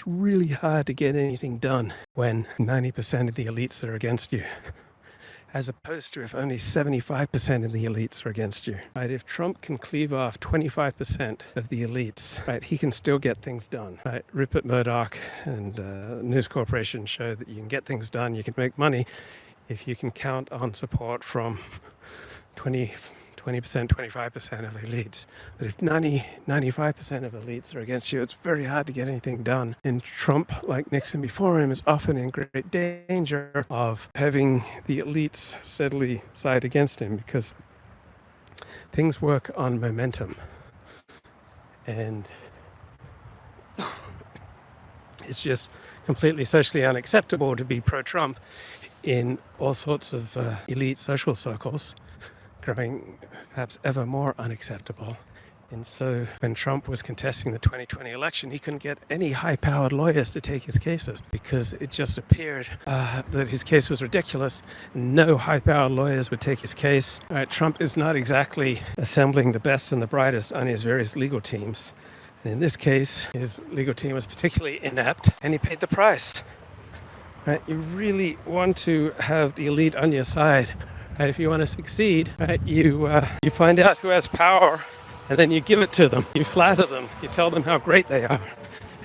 It's really hard to get anything done when 90% of the elites are against you, as opposed to if only 75% of the elites are against you. Right? If Trump can cleave off 25% of the elites, right, he can still get things done. Right? Rupert Murdoch and News Corporation show that you can get things done, you can make money if you can count on support from 20%, 25% of elites. But if 95% of elites are against you, it's very hard to get anything done. And Trump, like Nixon before him, is often in great danger of having the elites steadily side against him, because things work on momentum. And it's just completely socially unacceptable to be pro-Trump in all sorts of elite social circles, growing perhaps ever more unacceptable. And so when Trump was contesting the 2020 election, he couldn't get any high-powered lawyers to take his cases because it just appeared that his case was ridiculous and no high-powered lawyers would take his case. Trump is not exactly assembling the best and the brightest on his various legal teams. And in this case, his legal team was particularly inept, and he paid the price. Right? You really want to have the elite on your side. Right? If you want to succeed, right, you find out who has power, and then you give it to them. You flatter them. You tell them how great they are.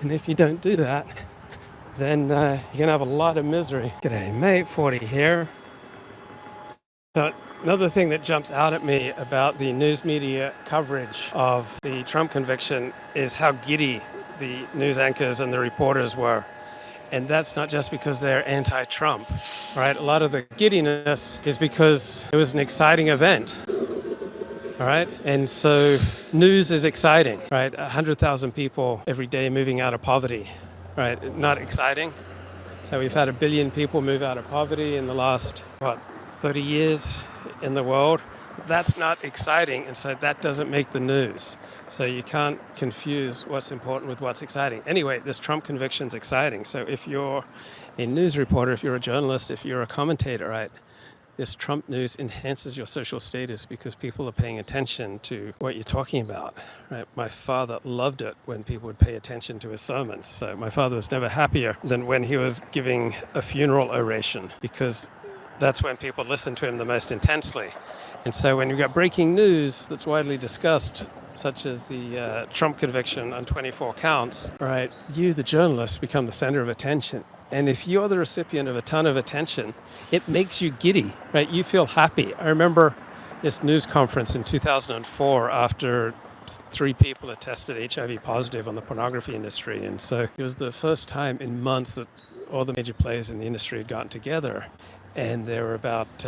And if you don't do that, then you're going to have a lot of misery. G'day, mate. 40 here. So another thing that jumps out at me about the news media coverage of the Trump conviction is how giddy the news anchors and the reporters were. And that's not just because they're anti-Trump, right? A lot of the giddiness is because it was an exciting event, all right? And so news is exciting, right? 100,000 people every day moving out of poverty, right? Not exciting. So we've had 1 billion people move out of poverty in the last, 30 years in the world. That's not exciting, and so that doesn't make the news. So you can't confuse what's important with what's exciting. Anyway, this Trump conviction's exciting. So if you're a news reporter, if you're a journalist, if you're a commentator, right, this Trump news enhances your social status because people are paying attention to what you're talking about. Right? My father loved it when people would pay attention to his sermons. So my father was never happier than when he was giving a funeral oration, because that's when people listen to him the most intensely. And so when you've got breaking news that's widely discussed, such as the Trump conviction on 24 counts, right, you, the journalist, become the center of attention. And if you're the recipient of a ton of attention, it makes you giddy, right? You feel happy. I remember this news conference in 2004 after 3 people had tested HIV positive on the pornography industry. And so it was the first time in months that all the major players in the industry had gotten together. And there were about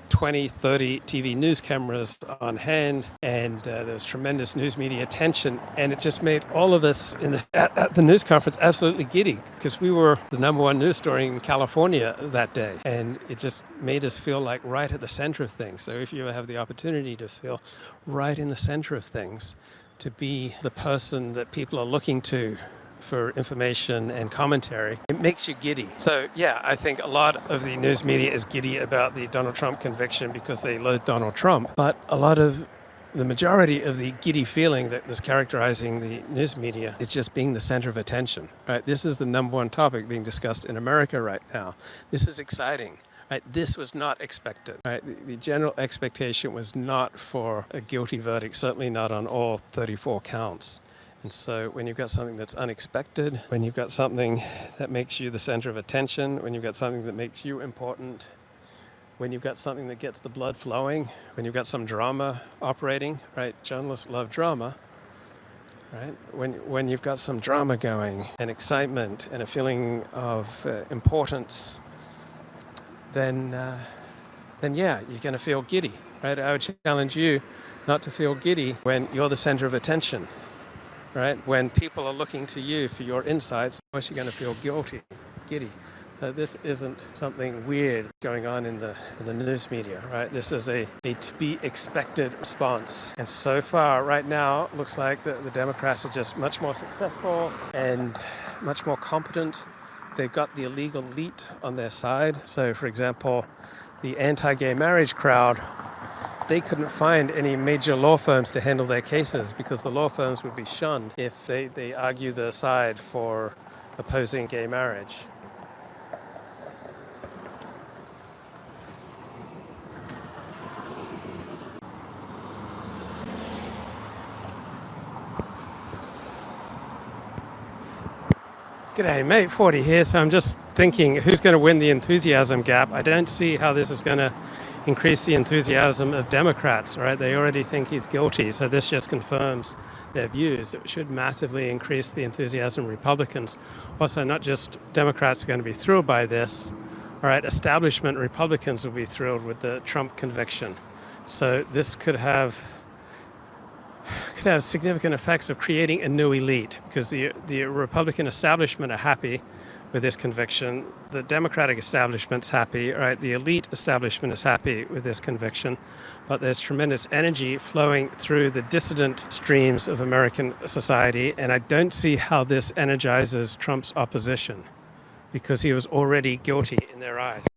20, 30 TV news cameras on hand, and there was tremendous news media attention, and it just made all of us at the news conference absolutely giddy, because we were the #1 news story in California that day, and it just made us feel like right at the center of things. So if you ever have the opportunity to feel right in the center of things, to be the person that people are looking to for information and commentary, it makes you giddy. So yeah, I think a lot of the news media is giddy about the Donald Trump conviction because they loathe Donald Trump, but the majority of the giddy feeling that is characterizing the news media is just being the center of attention, right? This is the #1 topic being discussed in America right now. This is exciting. Right, this was not expected. Right? The general expectation was not for a guilty verdict, certainly not on all 34 counts. And so when you've got something that's unexpected, when you've got something that makes you the center of attention, when you've got something that makes you important, when you've got something that gets the blood flowing, when you've got some drama operating, right? Journalists love drama, right? When you've got some drama going and excitement and a feeling of importance, then yeah, you're going to feel giddy, right? I would challenge you not to feel giddy when you're the center of attention. Right? When people are looking to you for your insights, of course you're going to feel giddy. This isn't something weird going on in the news media, right? This is a to be expected response. And so far, right now, it looks like the Democrats are just much more successful and much more competent. They've got the illegal elite on their side. So, for example, the anti-gay marriage crowd they couldn't find any major law firms to handle their cases because the law firms would be shunned if they argue the side for opposing gay marriage. G'day, mate, 40 here. So I'm just thinking, who's going to win the enthusiasm gap? I don't see how this is going to increase the enthusiasm of Democrats, right? They already think he's guilty, so this just confirms their views. It should massively increase the enthusiasm of Republicans. Also, not just Democrats are going to be thrilled by this, all right, establishment Republicans will be thrilled with the Trump conviction. So this could have significant effects of creating a new elite because the Republican establishment are happy with this conviction. The Democratic establishment's happy, right? The elite establishment is happy with this conviction, but there's tremendous energy flowing through the dissident streams of American society, and I don't see how this energizes Trump's opposition because he was already guilty in their eyes.